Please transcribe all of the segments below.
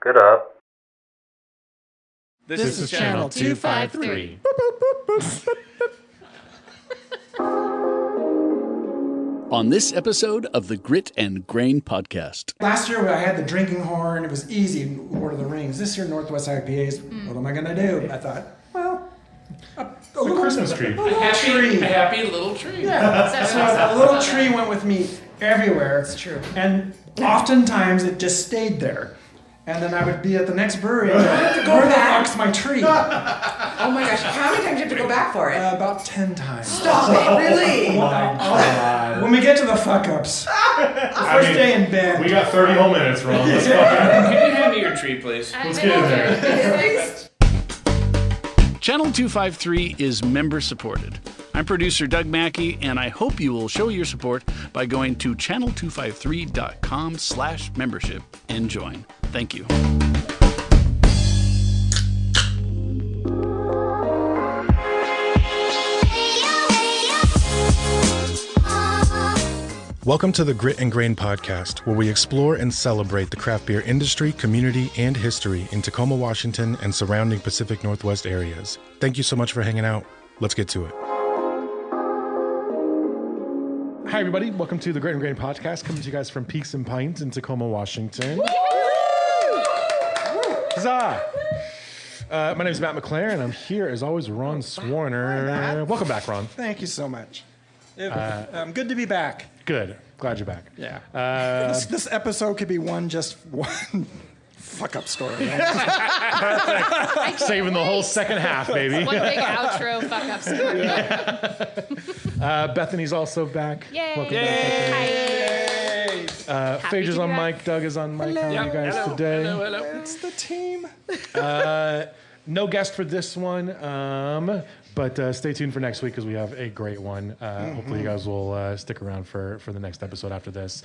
Good up. This is Channel 253. On this episode of the Grit and Grain Podcast. Last year I had the drinking horn. It was easy, Lord of the Rings. This year, Northwest IPAs, what am I going to do? I thought, well, a Christmas tree. A happy little tree. Yeah. So a little tree went with me everywhere. It's true. And oftentimes it just stayed there. And then I would be at the next brewery. I have to go Where the back. fuck's my tree? Oh my gosh, how many times do you have to go back for it? About 10 times. Stop it, really? When we get to the fuck-ups. First day in bed. We got 30 whole minutes, Ron. Let's go. Can you hand me your tree, please? Let's get in there. Channel 253 is member supported. I'm producer Doug Mackey, and I hope you will show your support by going to channel253.com/membership and join. Thank you. Welcome to the Grit and Grain Podcast, where we explore and celebrate the craft beer industry, community, and history in Tacoma, Washington, and surrounding Pacific Northwest areas. Thank you so much for hanging out. Let's get to it. Hi, everybody. Welcome to the Grit and Grain Podcast, coming to you guys from Peaks and Pints in Tacoma, Washington. Huzzah! My name is Matt McClaren, and I'm here, as always, Ron Swarner. Welcome back, Ron. Thank you so much. Good to be back. Good. Glad you're back. Yeah. This episode could be one fuck-up story. Right? Saving the whole second half, baby. One big outro fuck-up story. Bethany's also back. Yay. Welcome back, Hi. Phage is to on be mic. Doug is on mic. How are you guys today? Hello. It's the team. No guest for this one, but stay tuned for next week because we have a great one. Hopefully you guys will stick around for the next episode after this.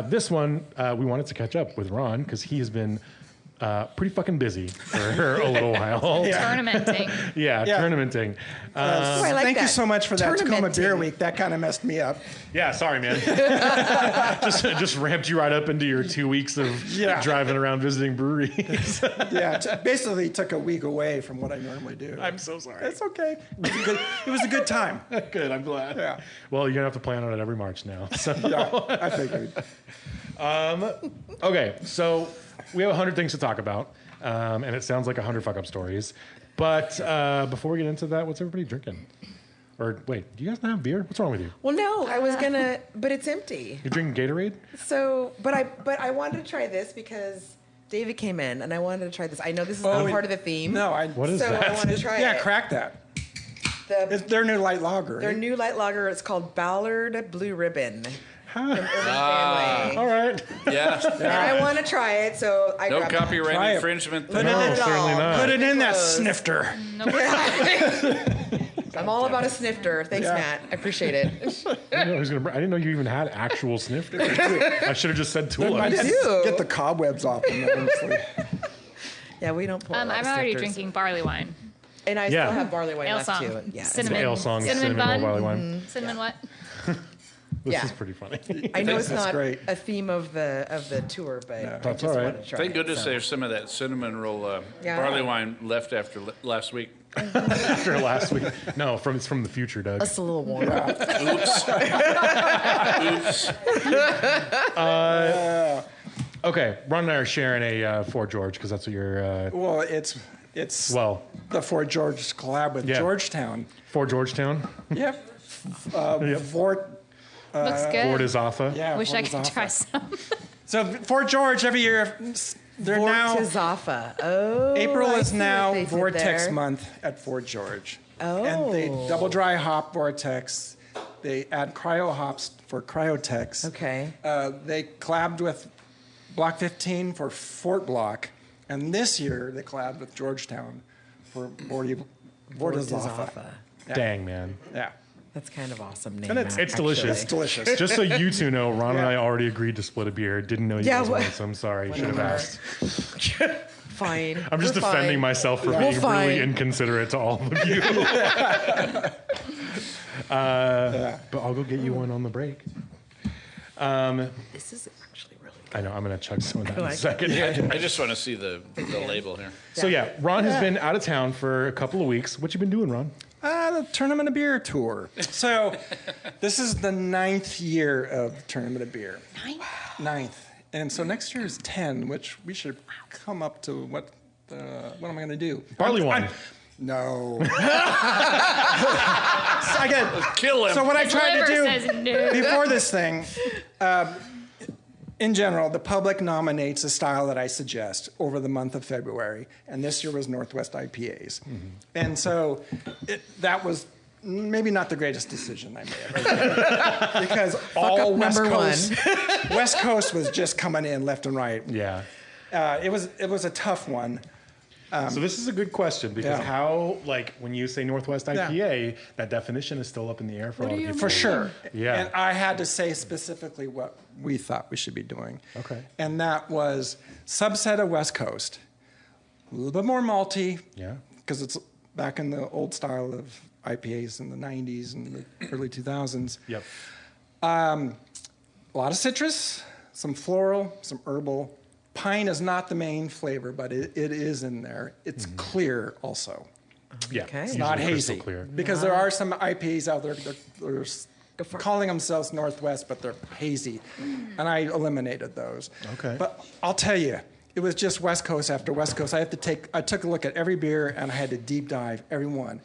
This one, we wanted to catch up with Ron because he has been pretty fucking busy for a little while. Tournamenting. Yeah, tournamenting. Thank you so much for that Tacoma Tournamenting. Beer Week. That kind of messed me up. Yeah, sorry, man. just ramped you right up into your 2 weeks of driving around visiting breweries. Basically took a week away from what I normally do. I'm so sorry. It's okay. It was a good time. Good, I'm glad. Yeah. Well, you're going to have to plan on it every March now. So. Yeah, I figured. Okay, so we have 100 things to talk about, and it sounds like 100 fuck-up stories. But before we get into that, what's everybody drinking? Or wait, do you guys not have beer? What's wrong with you? Well, no, I was gonna, but it's empty. You're drinking Gatorade? So, but I wanted to try this because David came in and I wanted to try this. I know this is not part of the theme. No, What is so that? I wanted to try it. Yeah, crack that. It's their new light lager. Their Right? new light lager. It's called Ballard Blue Ribbon from Urban Family. All right. Yeah. And I want to try it, so I No grabbed it. copyright Try it. infringement. No, there. not at certainly all. not. Put it in that Close. snifter. I'm all about a snifter. Thanks, Yeah. Matt. I appreciate it. I didn't know you even had actual snifters. I should have just said tool. I do. Get the cobwebs off them. Honestly. Yeah, we don't pour a lot I'm of already snifters. drinking barley wine. And I Yeah. still have barley wine Ale left song. too. Yeah. Cinnamon. Ale song, Cinnamon cinnamon bun. barley wine. Cinnamon what? This Yeah. is pretty funny. I know it's That's not great. a theme of the tour, but I That's just all right. wanted to try Thank it, goodness so. there's some of that cinnamon roll Yeah. barley wine left after last week. After last week. No, it's from the future, Doug. It's a little warm. Oops. Oops. Okay, Ron and I are sharing a Fort George because that's what you're. Well, it's the Fort George collab with Georgetown. Fort Georgetown. Yep. Fort. Looks good. Fort is Alpha. Yeah. Wish Fort I could is try Alpha. some. So Fort George every year, they're now. Vortizaffa. Oh, April I is see what now they did Vortex there. month at Fort George. Oh. And they double dry hop Vortex. They add cryo hops for Cryotex. Okay. They collabed with Block 15 for Fort Block. And this year they collabed with Georgetown for Vortizaffa. Vortizaffa. Dang, man. Yeah. That's kind of awesome name. And it's delicious. It's delicious. Just so you two know, Ron and I already agreed to split a beer. Didn't know you Yeah, guys what- wanted some. Sorry, should have asked. Fine. I'm just We're defending fine. myself for We're being fine. really inconsiderate to all of you. But I'll go get you one on the break. This is actually really I know. I'm going to chug some of that in a like it. second. I just want to see the label here. So yeah, Ron has been out of town for a couple of weeks. What you been doing, Ron? The Tournament of Beer tour. So this is the 9th year of Tournament of Beer. Ninth. And so next year is 10, which we should come up to what am I going to do? Barley wine. No. So I get, Kill him. so what I tried to Liver do says no. before this thing, in general, the public nominates a style that I suggest over the month of February, and this year was Northwest IPAs. And so that was maybe not the greatest decision I made ever because all West number Coast, West Coast was just coming in left and right. Yeah. It was a tough one. So this is a good question because Yeah. how, like, when you say Northwest IPA, that definition is still up in the air for a lot of people. For sure. Yeah. And I had to say specifically what we thought we should be doing. Okay. And that was subset of West Coast, a little bit more malty. Yeah. Because it's back in the old style of IPAs in the 90s and the early 2000s. Yep. A lot of citrus, some floral, some herbal. Pine is not the main flavor, but it is in there. It's clear also. Yeah. Okay. It's It's Not usually crystal hazy. clear. Because there are some IPAs out there that are calling themselves Northwest, but they're hazy. And I eliminated those. Okay. But I'll tell you, it was just West Coast after West Coast. I took a look at every beer and I had to deep dive every one.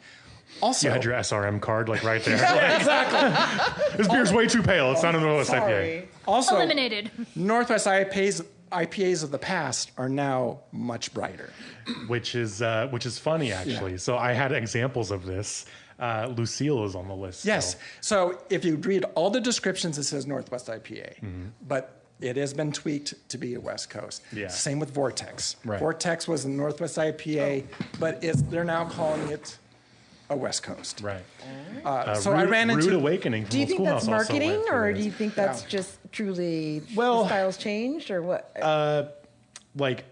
Also, You had your SRM card like right there. exactly. This beer's way too pale. It's not a Northwest IPA. Sorry. Also, Eliminated. Northwest IPAs of the past are now much brighter. Which is funny actually. Yeah. So I had examples of this. Lucille is on the list. Yes. So if you read all the descriptions, it says Northwest IPA, but it has been tweaked to be a West Coast. Yeah. Same with Vortex. Right. Vortex was a Northwest IPA, but they're now calling it a West Coast. Right. So I ran into. Rude Awakening from Do you the think that's Schoolhouse also marketing, went through or this. do you think that's Yeah. just truly Well, the styles changed, or what? Like,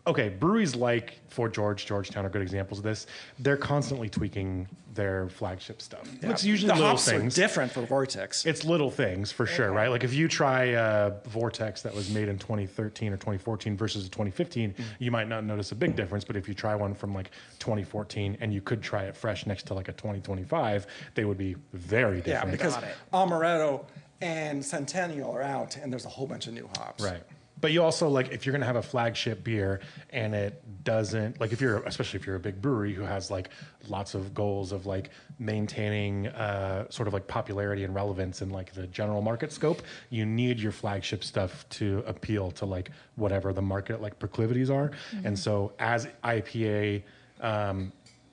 okay, breweries like Fort George, Georgetown are good examples of this. They're constantly tweaking their flagship stuff. It's usually the little hops are things. different for Vortex. It's little things for sure, right? Like if you try Vortex that was made in 2013 or 2014 versus 2015, you might not notice a big difference. But if you try one from like 2014 and you could try it fresh next to like a 2025, they would be very Yeah, different. because Amaretto and Centennial are out, and there's a whole bunch of new hops. Right. But you also, like, if you're going to have a flagship beer and it doesn't, like, especially if you're a big brewery who has, like, lots of goals of, like, maintaining sort of, like, popularity and relevance in, like, the general market scope, you need your flagship stuff to appeal to, like, whatever the market, like, proclivities are. And so as IPA,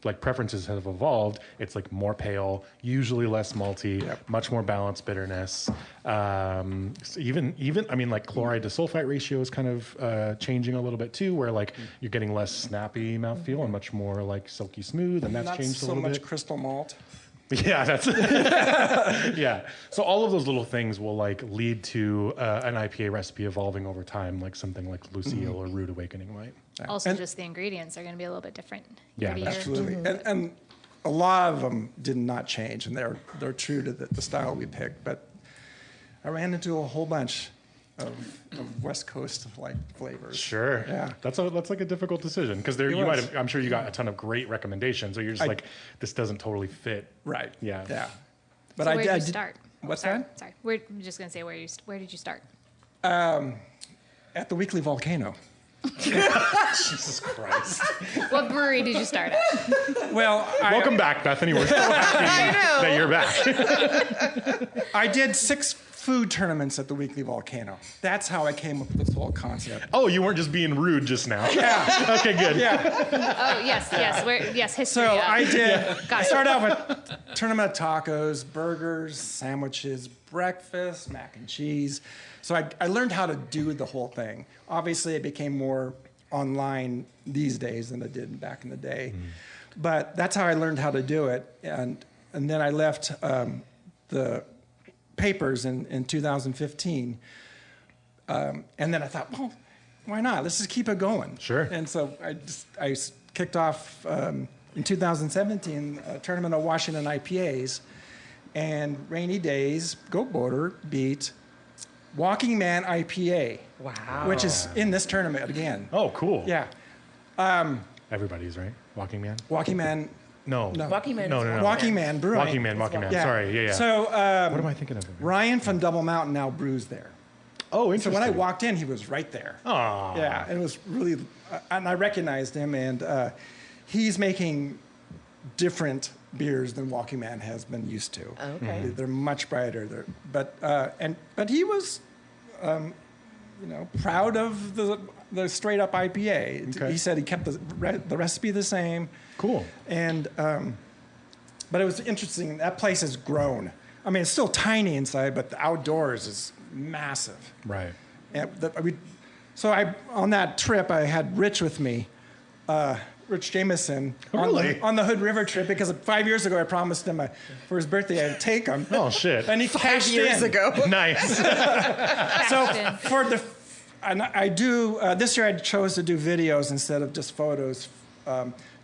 like preferences have evolved, it's like more pale, usually less malty, much more balanced bitterness. So even I mean, like chloride to sulfite ratio is kind of changing a little bit too, where like you're getting less snappy mouthfeel and much more like silky smooth, and that's Not changed a so little much bit. crystal malt. Yeah, that's yeah. So all of those little things will like lead to an IPA recipe evolving over time, like something like Lucille or Rude Awakening might. Also, just the ingredients are going to be a little bit different. Yeah, year to that's year. true. Absolutely. And a lot of them did not change, and they're true to the style we picked. But I ran into a whole bunch of West Coast like flavors. Sure. Yeah. That's like a difficult decision because It you might was. have, I'm sure you got a ton of great recommendations, or you're just like, this doesn't totally fit. Right. Yeah. Yeah. But So I where did. did I you did- start? What's sorry, that? Sorry, I'm just going to say where did you start? At the Weekly Volcano. Jesus Christ. What brewery did you start at? Well, Welcome back, Bethany. We're so happy that you're back. I did 6 food tournaments at the Weekly Volcano. That's how I came up with this whole concept. Oh, you weren't just being rude just now. Yeah. Okay, good. Yeah. Oh, yes, history. So I did. Got I it. started out with tournament of tacos, burgers, sandwiches, breakfast, mac and cheese. So I learned how to do the whole thing. Obviously, it became more online these days than it did back in the day. But that's how I learned how to do it. And then I left the papers in 2015. And then I thought, well, why not? Let's just keep it going. Sure. And so I kicked off in 2017 a tournament of Washington IPAs, and Rainy Days, Goat Border beat Walking Man IPA. Wow. Which is in this tournament again. Oh, cool. Yeah. Everybody's right. Walking Man. Walking Man. No. Walking Man. No, no, no. Walking Man Brewing. Walking Man. Walking Man. Yeah. Sorry. Yeah, yeah. So what am I thinking of? Ryan from Double Mountain now brews there. Oh, So interesting. when I walked in, he was right there. Aw. Yeah, and it was really, and I recognized him, and he's making different beers than Walking Man has been used to. Okay. They're much brighter. But he was, proud of the straight up IPA. Okay. He said he kept the recipe the same. Cool. And but it was interesting. That place has grown. I mean, it's still tiny inside, but the outdoors is massive. Right. And on that trip, I had Rich with me, Rich Jameson, Really? on the Hood River trip, because 5 years ago I promised him for his birthday I'd take him. Oh, shit. And he cashed 5 years in. ago. Nice. So this year I chose to do videos instead of just photos.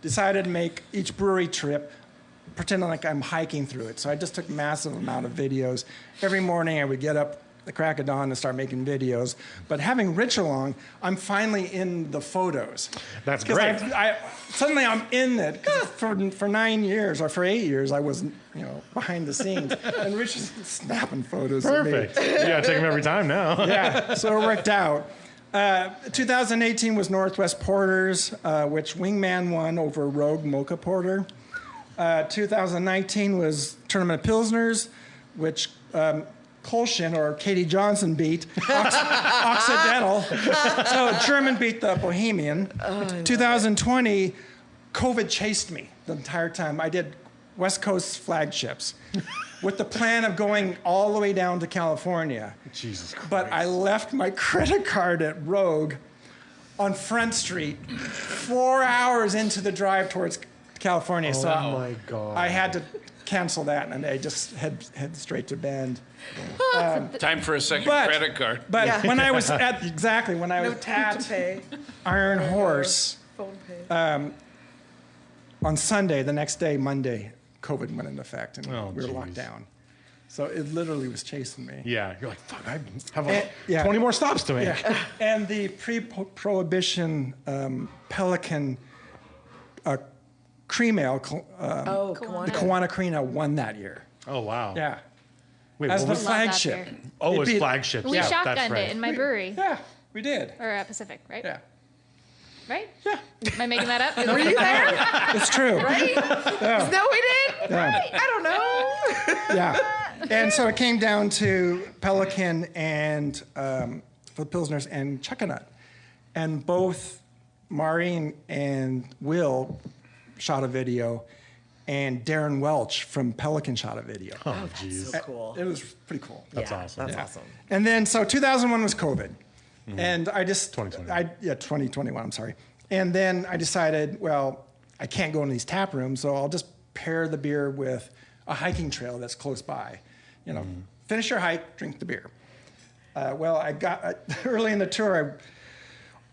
Decided to make each brewery trip pretending like I'm hiking through it. So I just took massive amount of videos. Every morning I would get up the crack of dawn and start making videos. But having Rich along, I'm finally in the photos. That's 'Cause great. Suddenly I'm in it. 'Cause for 9 years or for 8 years, I was behind the scenes. And Rich is snapping photos of me. Perfect. Yeah, take them every time now. Yeah, so it worked out. 2018 was Northwest Porters, which Wingman won over Rogue Mocha Porter. 2019 was Tournament of Pilsners, which Kolschin or Katie Johnson beat Occidental. So German beat the Bohemian. 2020, COVID chased me the entire time. I did West Coast flagships with the plan of going all the way down to California. Jesus Christ. But I left my credit card at Rogue on Front Street 4 hours into the drive towards California. So Oh my God. I had to cancel that, and I just head straight to Bend. Time for a second But- credit card. But Yeah. when I was at No time to pay. Iron Horse Phone pay. on Sunday, the next day, Monday, COVID went into effect, and Oh, we were geez. locked down. So it literally was chasing me. Yeah, you're like, fuck, I have yeah. 20 more stops to make. Yeah. And the pre-prohibition Pelican cream ale, Oh, Come come on. on. the Kiwana Creena won that year. Oh, wow. Yeah. Wait, As what the was Love that flagship. beer. Oh, It it's beat- flagship. We Yeah, that's shotgunned right. it in my brewery, Yeah, we did. or Pacific, right? Yeah. Right? Yeah. Am I making that up? Were you there? It's true. Right? No, we did. Yeah. I don't know. Yeah. And so it came down to Pelican and for the Pilsners and Chuckanut. And both Mari and Will shot a video, and Darren Welch from Pelican shot a video. Oh, jeez. So cool. It was pretty cool. That's Yeah, awesome. That's Yeah. awesome. And then, so 2001 was COVID. And I just... 2021. 2021, I'm sorry. And then I decided, well, I can't go in these tap rooms, so I'll just pair the beer with a hiking trail that's close by. Finish your hike, drink the beer. Well, I got... early in the tour,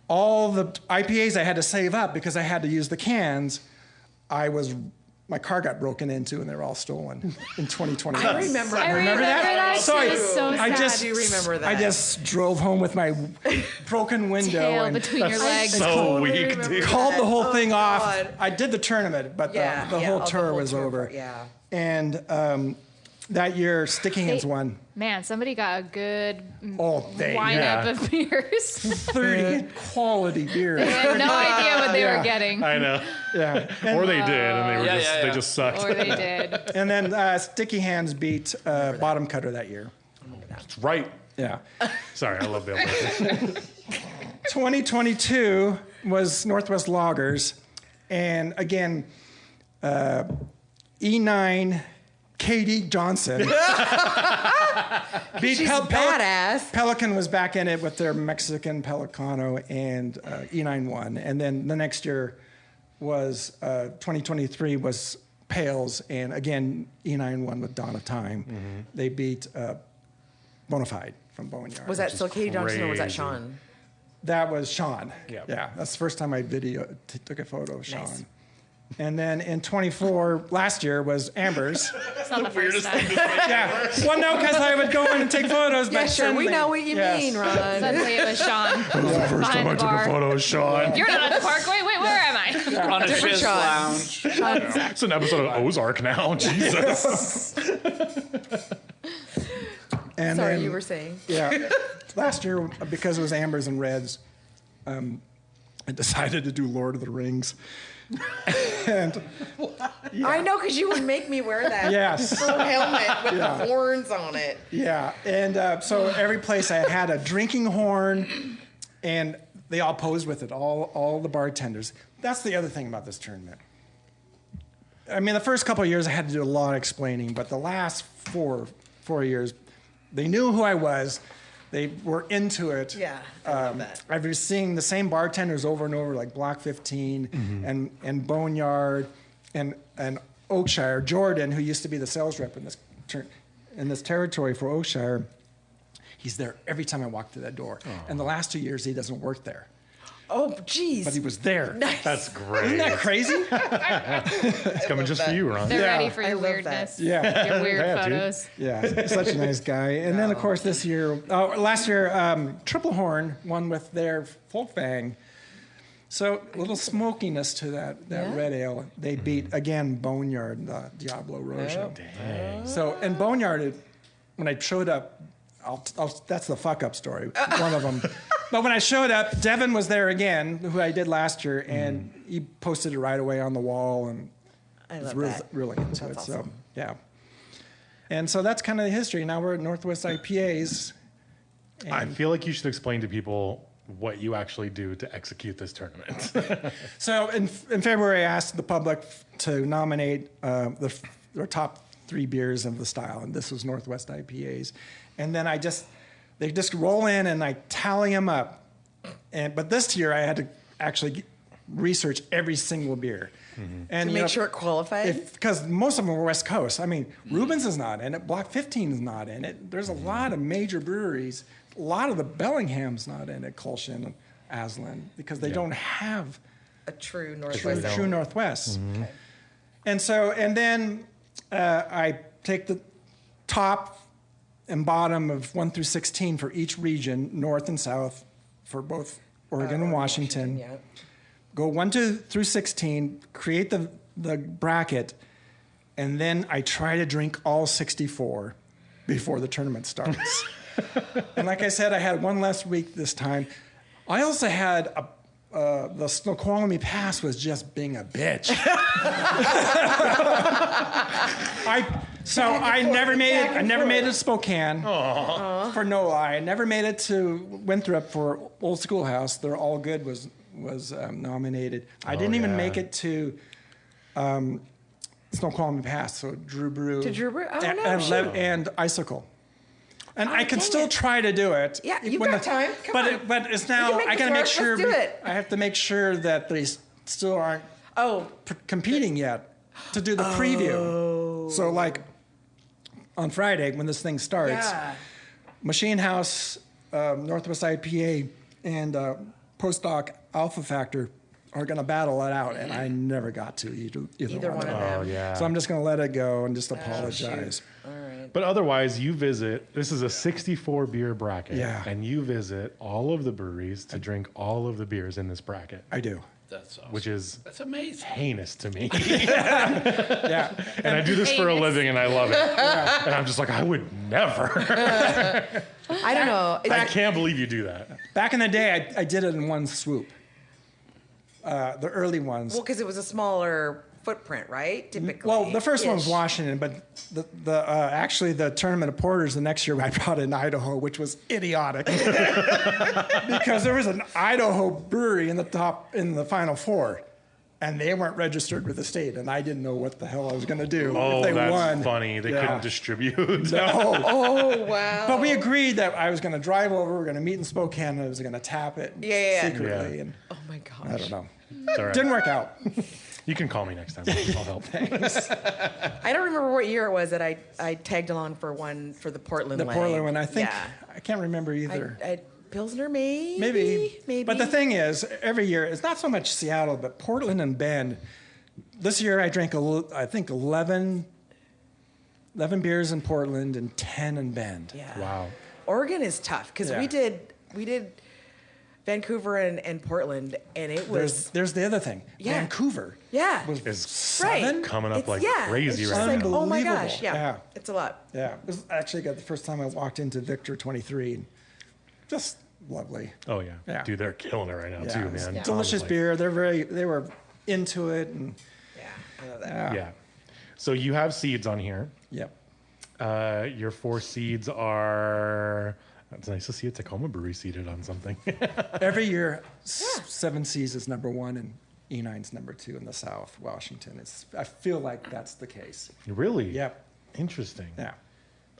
all the IPAs I had to save up because I had to use the cans, my car got broken into and they were all stolen in 2020. I remember. I remember that. So It was so I sad. just I do remember that. I just drove home with my broken window Tail and between your legs. So weak, dude. called the whole thing off. God. I did the tournament, but Yeah, the yeah, whole the tour whole was tour, over. yeah. And that year, Sticky Hands Hey, won Man, somebody got a good yeah. lineup of beers. 30 quality beers. I had no idea what they were getting. I know. Yeah. Or they did, and they were Yeah, just yeah, they yeah. just sucked. Or they did. And then Sticky Hands beat Bottom Cutter that year. That's right. Yeah. Sorry, I love the Alberta. 2022 was Northwest Loggers, and again, E9 Katie Johnson beat She's badass. Pelican was back in it with their Mexican Pelicano, and E9 won. And then the next year was 2023 was Pales, and again E9 won with Dawn of Time. They beat Bonafide from Boneyard. Was that still Katie Johnson or was that crazy. Sean? That was Sean. Yeah. Yeah, that's the first time I took a photo of Sean. Nice. And then in 24, last year was Amber's. It's not the first time. Yeah. Well, no, because I would go in and take photos. Yeah, but sure. We suddenly- know what you Yes. mean, Ron. Suddenly it was Sean. First time I took a photo of Sean. You're not at the park. Wait, where am I? On a Different Fizz Sean. lounge. It's an episode of Ozark now. Jesus. And Sorry, then, you were saying. Yeah. Last year, because it was Amber's and Reds, I decided to do Lord of the Rings. And I know, because you would make me wear that Yes. fur helmet with Yeah. the horns on it. yeah, and so every place I had a drinking horn, and they all posed with it. All the bartenders. That's the other thing about this tournament. I mean, the first couple of years I had to do a lot of explaining, but the last four years, they knew who I was. They were into it. Yeah, I love that. I've been seeing the same bartenders over and over, like Block 15 and Boneyard and Oakshire. Jordan, who used to be the sales rep in this territory for Oakshire, he's there every time I walk through that door. And the last 2 years, he doesn't work there, Oh, geez. but he was there. Nice. That's great. Isn't that crazy? It's coming just for you, Ron. They're Yeah. ready for I your love that. weirdness. Yeah. Your weird Yeah, dude. photos. Yeah, such a nice guy. And then, of course, last year, Triple Horn won with their Folk Fang. So a little smokiness to that Yeah. red ale. They beat, again, Boneyard, the Diablo Roche. Oh. So, and Boneyard, when I showed up, that's the fuck up story, one of them. But when I showed up, Devin was there again, who I did last year, and he posted it right away on the wall, and I was love that. really into it. That's So, awesome. yeah. And so that's kind of the history. Now we're at Northwest IPAs. I feel like you should explain to people what you actually do to execute this tournament. So in February, I asked the public to nominate their top 3 beers of the style, and this was Northwest IPAs. And then they just roll in and I tally them up. But this year I had to actually research every single beer. And To make sure it qualified? Because most of them were West Coast. I mean, Rubens is not in it. Block 15 is not in it. There's a lot of major breweries. A lot of the Bellingham's not in it, Kolshin and Aslan, because they don't have A true Northwest. True Northwest. And then I take the top and bottom of 1 through 16 for each region, north and south, for both Oregon and Washington. Yeah. Go 1 through 16, create the bracket, and then I try to drink all 64 before the tournament starts. And like I said, I had one last week this time. I also had the Snoqualmie Pass was just being a bitch. I never made it. I never made it to Spokane. For no lie, I never made it to Winthrop for Old Schoolhouse. They're all good was nominated. I didn't even make it to Snoqualmie Pass. So Drew Brew. To Drew Brew? Oh, no, and, sure. and Icicle. And I can dang still it. try to do it. Yeah, you've when got time. Come on. But it's We now can make I this got to make work. sure Let's do it. I have to make sure that they still aren't Oh, competing yet to do the preview. So like on Friday when this thing starts, yeah. Machine House, Northwest IPA, and Postdoc Alpha Factor are going to battle it out, and I never got to either Either one of Oh, them. yeah. So I'm just going to let it go and just apologize. All right. But otherwise, you visit, this is a 64 beer bracket. Yeah. And you visit all of the breweries to drink all of the beers in this bracket, I do. That's awesome. which is That's amazing. heinous to me. Yeah. And I do this for a Heinous. living and I love it. And I'm just like, I would never. I don't know. I can't believe you do that. Back in the day, I did it in one swoop. The early ones. Well, because it was a smaller footprint, right? Typically. Well, the first one was Ish. Washington, but actually the tournament of porters the next year I brought in Idaho, which was idiotic because there was an Idaho brewery in the Final Four, and they weren't registered with the state, and I didn't know what the hell I was going to do Oh, if they that's won. funny. They Yeah. couldn't distribute. No. Oh, wow. But we agreed that I was going to drive over, we were going to meet in Spokane, and I was going to tap it Yeah. secretly, Yeah. and Oh, my gosh. I don't know. It's all right. Didn't work out. You can call me next time. I'll help. I don't remember what year it was that I tagged along for the Portland The leg. Portland one, I think, Yeah. I can't remember either. Pilsner, maybe? Maybe. Maybe. But the thing is, every year, it's not so much Seattle, but Portland and Bend this year I drank, I think, 11 beers in Portland and 10 in Bend. Yeah. Wow. Oregon is tough because Yeah. we did Vancouver and Portland, and it was There's the other thing. Yeah. Vancouver yeah. was Is 7. coming up It's- like yeah, crazy it's right just like, now. oh my Unbelievable. gosh, yeah. Yeah. It's a lot. Yeah, it was actually the first time I walked into Victor 23. And just lovely. Oh yeah. Yeah. Dude, they're killing it right now Yeah, too, it's man. delicious Honestly. beer. They were into it, and Yeah, I love that. Yeah. So you have seeds on here. Yep. Your 4 seeds are. It's nice to see a Tacoma Brewery seated on something. Every year, Seven Seas is number 1 and E9's number 2 in the South, Washington. I feel like that's the case. Really? Yep. Interesting. Yeah.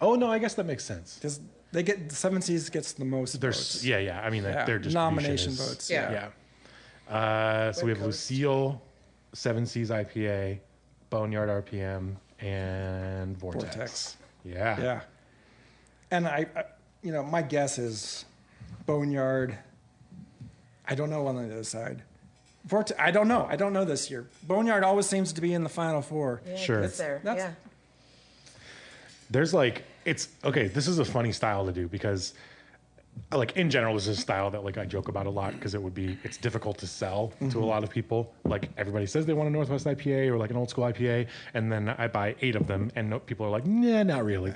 Oh no, I guess that makes sense. Because Seven Seas gets the most votes. Yeah. I mean, their distribution nomination is- votes. Yeah. Yeah. So we have Coast. Lucille, Seven Seas IPA, Boneyard RPM, and Vortex. Vortex. Yeah. Yeah. And I my guess is Boneyard. I don't know on the other side. I don't know. I don't know this year. Boneyard always seems to be in the Final 4. Yeah, Sure. It's there. That's- Yeah. There's like it's okay. This is a funny style to do because, like in general, this is a style that like I joke about a lot because it's difficult to sell to a lot of people. Like everybody says they want a Northwest IPA or like an old school IPA, and then I buy 8 of them, and people are like, nah, not really.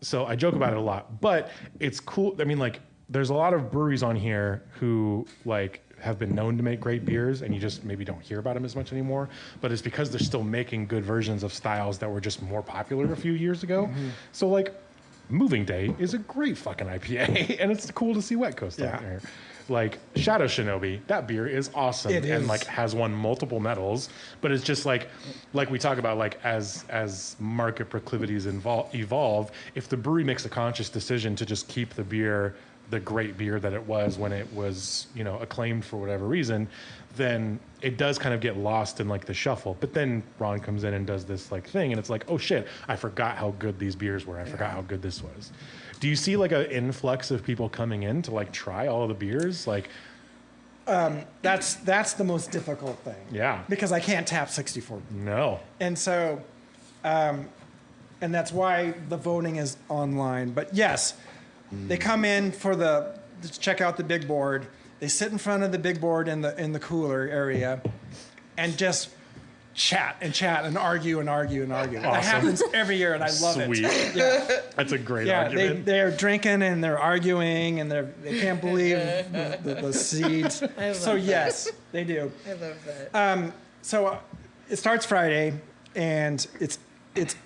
So I joke about it a lot, but it's cool. I mean, like there's a lot of breweries on here who like have been known to make great beers, and you just maybe don't hear about them as much anymore. But it's because they're still making good versions of styles that were just more popular a few years ago. So like Moving Day is a great fucking IPA, and it's cool to see Wet Coast on there. Like Shadow Shinobi, that beer is awesome It and is. like has won multiple medals, but it's just like we talk about, like as market proclivities evolve, if the brewery makes a conscious decision to just keep the beer the great beer that it was when it was, acclaimed for whatever reason, then it does kind of get lost in like the shuffle. But then Ron comes in and does this like thing, and it's like, oh shit, I forgot how good these beers were. I forgot how good this was. Do you see like an influx of people coming in to like try all of the beers? Like, That's the most difficult thing. Yeah. Because I can't tap 64. no. And so, and that's why the voting is online. But yes, they come in to check out the big board. They sit in front of the big board in the cooler area, and just chat and argue and argue and argue. That happens every year, and I love Sweet. it. Yeah, That's a great yeah. argument. They're drinking and they're arguing and they can't believe the seeds. So yes, they do. I love that. So it starts Friday, and it's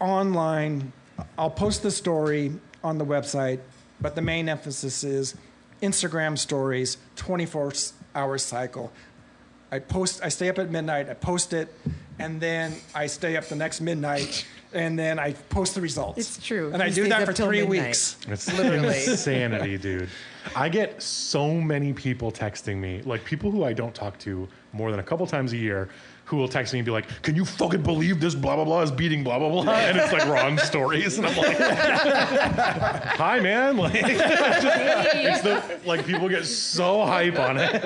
online. I'll post the story on the website, but the main emphasis is Instagram stories, 24-hour cycle. I stay up at midnight, I post it, and then I stay up the next midnight, and then I post the results. It's true. And I He do stays that up for till 3 midnight. weeks. It's Literally. insanity, dude. I get so many people texting me, like people who I don't talk to more than a couple times a year, who will text me and be like, can you fucking believe this blah, blah, blah is beating blah, blah, blah? And it's like Ron's stories. And I'm like, hi, man. Like, people get so hype on it.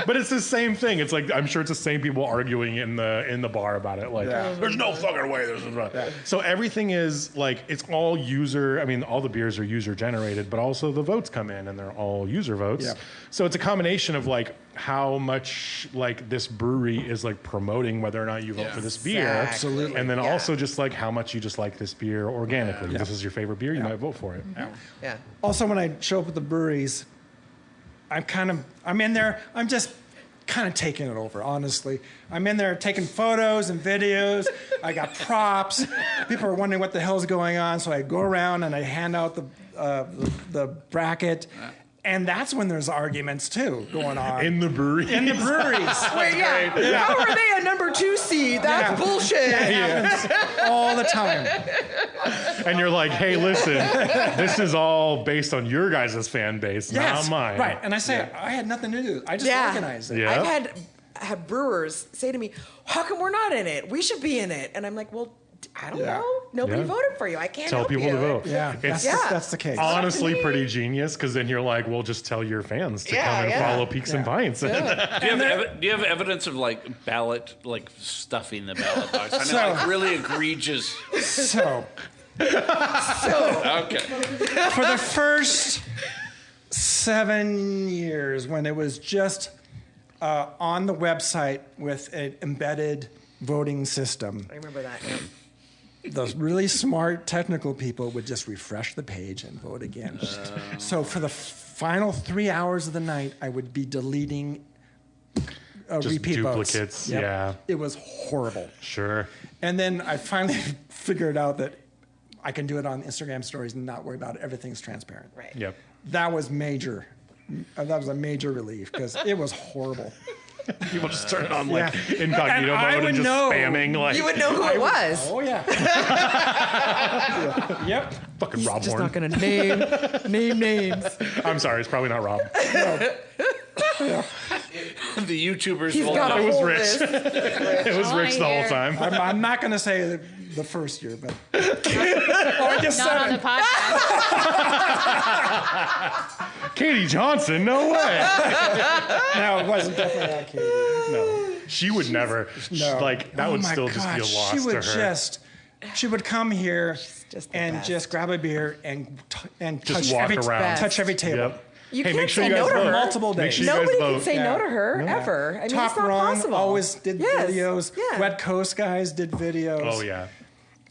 But it's the same thing. It's like, I'm sure it's the same people arguing in the bar about it. Like, there's no fucking way this is right. So everything is like, it's all all the beers are user generated, but also the votes come in and they're all user votes. Yeah. So it's a combination of like how much like this brewery is like promoting whether or not you vote for this beer. Absolutely. And then Yeah. also just like how much you just like this beer organically. This is your favorite beer, you might vote for it. Yeah. Also, when I show up at the breweries, I'm in there, I'm just kind of taking it over, honestly. I'm in there taking photos and videos. I got props. People are wondering what the hell's going on, so I go around and I hand out the bracket. And that's when there's arguments too going on. In the brewery. In the breweries. Wait, yeah. How are they a number 2 seed? That's bullshit. Happens all the time. And you're like, hey, listen, this is all based on your guys' fan base, not mine. Right. And I say, I had nothing to do. I just organized it. Yeah. I've had brewers say to me, how come we're not in it? We should be in it. And I'm like, well, I don't Yeah. know. Nobody Yeah. voted for you. I can't Tell help people you. to vote. Yeah, It's that's the case. honestly pretty genius because then you're like, well, just tell your fans to Yeah, come and yeah. follow Peaks and Pints. Do you have evidence of like ballot, like stuffing the ballot box? I mean, So- like really egregious. So Okay. for the first 7 years, when it was just on the website with an embedded voting system, I remember that. Yeah. those really smart technical people would just refresh the page and vote again. So for the final 3 hours of the night, I would be deleting Just repeat votes. duplicates, Yep. yeah. It was horrible. Sure. And then I finally figured out that I can do it on Instagram stories and not worry about it. Everything's transparent. Right. Yep. That was major. That was a major relief because it was horrible. People just turn it on like Yeah. incognito And I mode would and just know. spamming like You would know who it was. Oh yeah. Yep. fucking Rob Just Horn. not going to name names. I'm sorry, it's probably not Rob. The YouTubers He's will got a It was whole Rich. list. It was Oh, Rich the whole yeah. time. I'm not going to say the first year, but or I just Not on the said podcast. Katie Johnson, no way. no, it wasn't definitely not Katie. No, she would never. No. Like that Oh would my still just be a gosh, loss she would to her. She would come here just the and best. just grab a beer and Just touch walk every, around. touch every table. Yep. You Hey, can't make sure say you guys no to vote. her. Multiple Make days. sure you guys Nobody can vote. say no Yeah. to her ever. I mean, Top it's not Run possible. always did Yes. videos. Yeah. Wet Coast guys did videos. Oh yeah.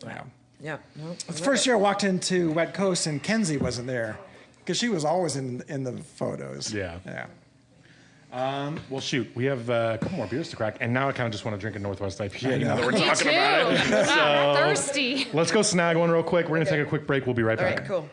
Yeah. Yeah. No, The first year I walked into Wet Coast and Kenzie wasn't there because she was always in the photos. Yeah. Yeah. Well, shoot, we have a couple more beers to crack, and now I kind of just want to drink a Northwest IPA. Now that we're Me talking too. about it. I'm thirsty. Let's go snag one real quick. We're gonna take a quick break. We'll be right All back. right, cool.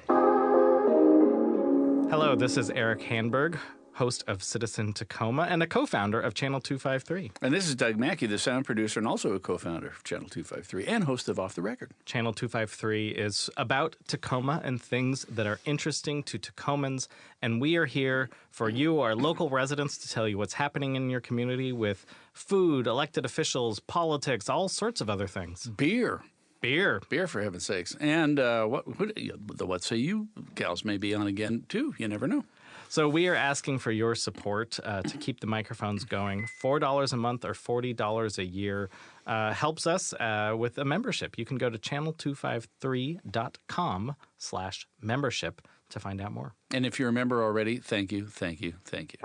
Hello, this is Eric Hanberg, host of Citizen Tacoma and a co-founder of Channel 253. And this is Doug Mackey, the sound producer and also a co-founder of Channel 253 and host of Off the Record. Channel 253 is about Tacoma and things that are interesting to Tacomans, and we are here for you, our local residents, to tell you what's happening in your community with food, elected officials, politics, all sorts of other things. Beer. Beer. Beer, for heaven's sakes. And the What Say You gals may be on again, too. You never know. So we are asking for your support to keep the microphones going. $4 a month or $40 a year helps us with a membership. You can go to channel253.com/membership to find out more. And if you're a member already, thank you, thank you, thank you.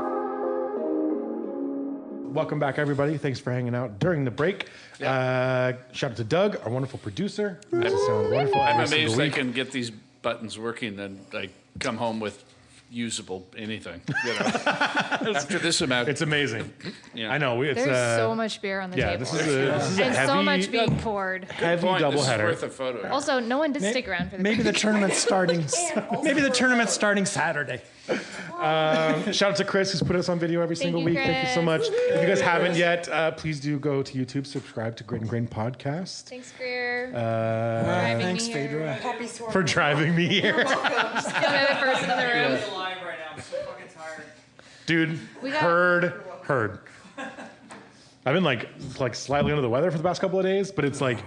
Welcome back, everybody. Thanks for hanging out during the break. Shout out to Doug, our wonderful producer. Makes it sound wonderful I'm every single amazed I week. can get these buttons working and I come home with usable anything. You know, after this amount, It's amazing. Yeah. I know. It's, There's so much beer on the yeah, table. this is a and heavy, so much being poured. heavy point, this is doubleheader. worth a photo. Also, no one did stick around for the Maybe the tournament's starting. Maybe the tournament's starting Saturday. Shout out to Chris, who's put us on video every single you, week. Thank you so Chris. much. If you guys haven't yet, please do go to YouTube, subscribe to Grit and Grain Podcast Thanks, Greer. Driving Thanks, me here. Phaedra. Poppy swore. for driving me here. Just the other person in the room. Live right now. I'm so fucking tired. Dude, We got- heard. I've been like slightly under the weather for the past couple of days, but it's like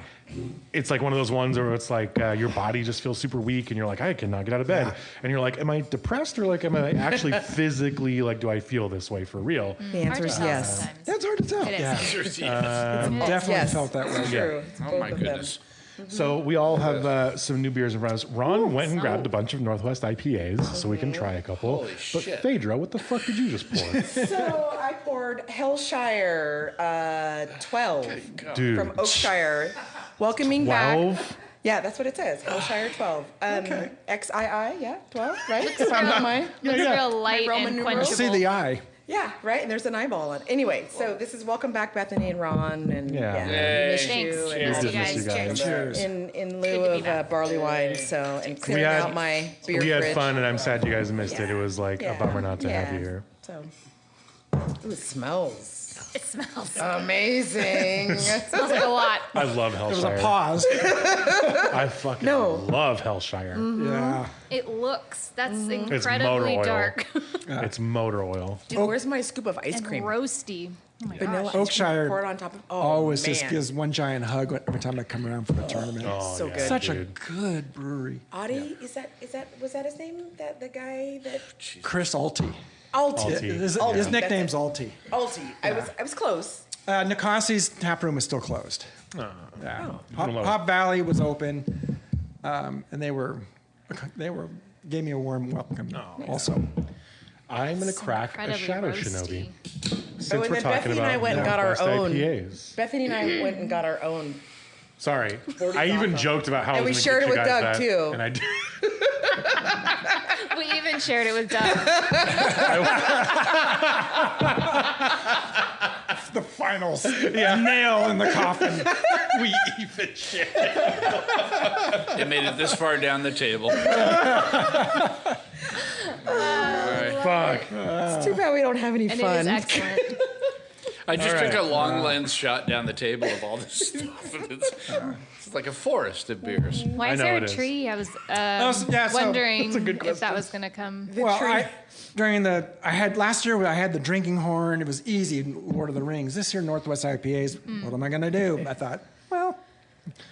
one of those ones where it's like your body just feels super weak and you're like, I cannot get out of bed. And you're like, am I depressed or like am I actually physically like do I feel this way for real? The answer Hard to is tell yes. sometimes. That's hard to tell. It is. Yeah. Definitely Yes. felt that way. True. It's Oh both my of them. goodness. So we all have some new beers in front of us. Ron went and grabbed a bunch of Northwest IPAs so we can try a couple. Holy but shit. Phaedra, what the fuck did you just pour? So I poured Hellshire 12 Dude, from Oakshire. Welcoming back. 12? Yeah, that's what it says. Hellshire 12. XII, yeah, 12, right? If I'm not mine. Looks real light Roman and numerals? quenchable. See the eye. Yeah, right. And there's an eyeball on it. Anyway, so this is welcome back, Bethany and Ron, and Yeah. we miss Thanks. you. Miss Cheers. you Miss you guys. guys. Cheers. In lieu Good to be of back. barley wine, so and clearing had- out my beer We had fridge. fun and I'm sad you guys missed it. It was like Yeah. a bummer not to have Yeah. you here. So Ooh, it smells It smells. amazing. It smells like a lot. I love Hellshire. There was a pause. I fucking love Hellshire. Yeah. It looks. That's motor incredibly oil. dark It's motor oil. Dude, where's my scoop of ice and cream? roasty. Oh my Vanilla gosh. ice cream Oakshire poured on top of. Oh, Always man. just gives one giant hug every time I come around for the tournament. Oh, So yeah, good. Such dude. a good brewery. Audie, was that his name? That the guy that Chris Alti. Alti. Alti. His Alti. nickname's Alti. Alti. I was close. Nikosi's tap room is still closed. Oh. Yeah. Oh. Hop Valley was open, and they gave me a warm welcome. Also, I'm going to crack a Incredibly Shadow roasty. Shinobi. Since and we're then talking Bethany and I about went and got our Northwest own. IPAs. Bethany and I went and got our own. Sorry. I even joked about how And I we was shared gonna it get with you guys Doug, that, too. And I did. We even shared it with Doug. the final nail in the coffin. We even shared. It made it this far down the table. Fuck. It's too bad we don't have any And it fun. is excellent. I just All took right. a long lens shot down the table of all this stuff. And it's like a forest of beers. Why I is know there it a is. tree? I was yeah, so- wondering That's a good if that question. was going to come. Well, last year I had the drinking horn. It was easy, Lord of the Rings. This year Northwest IPAs. What am I gonna do? I thought, well,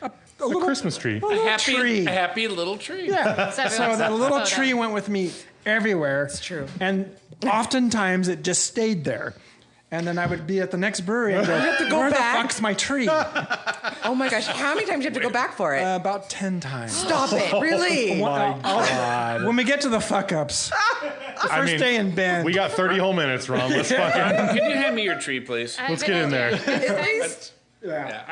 a little Christmas tree. a little tree. A happy little tree. Yeah. So So everyone's that little photo. tree went with me everywhere. It's true. And oftentimes it just stayed there. And then I would be at the next brewery and go, go where back? the fuck's my tree? Oh my gosh! How many times do you have to go back for it? About 10 times. Stop it! Really? My God. When we get to the fuck ups, the first day in Bend. We got 30 whole minutes, Ron. Let's fucking. Can you hand me your tree, please? Let's get in there. Yeah,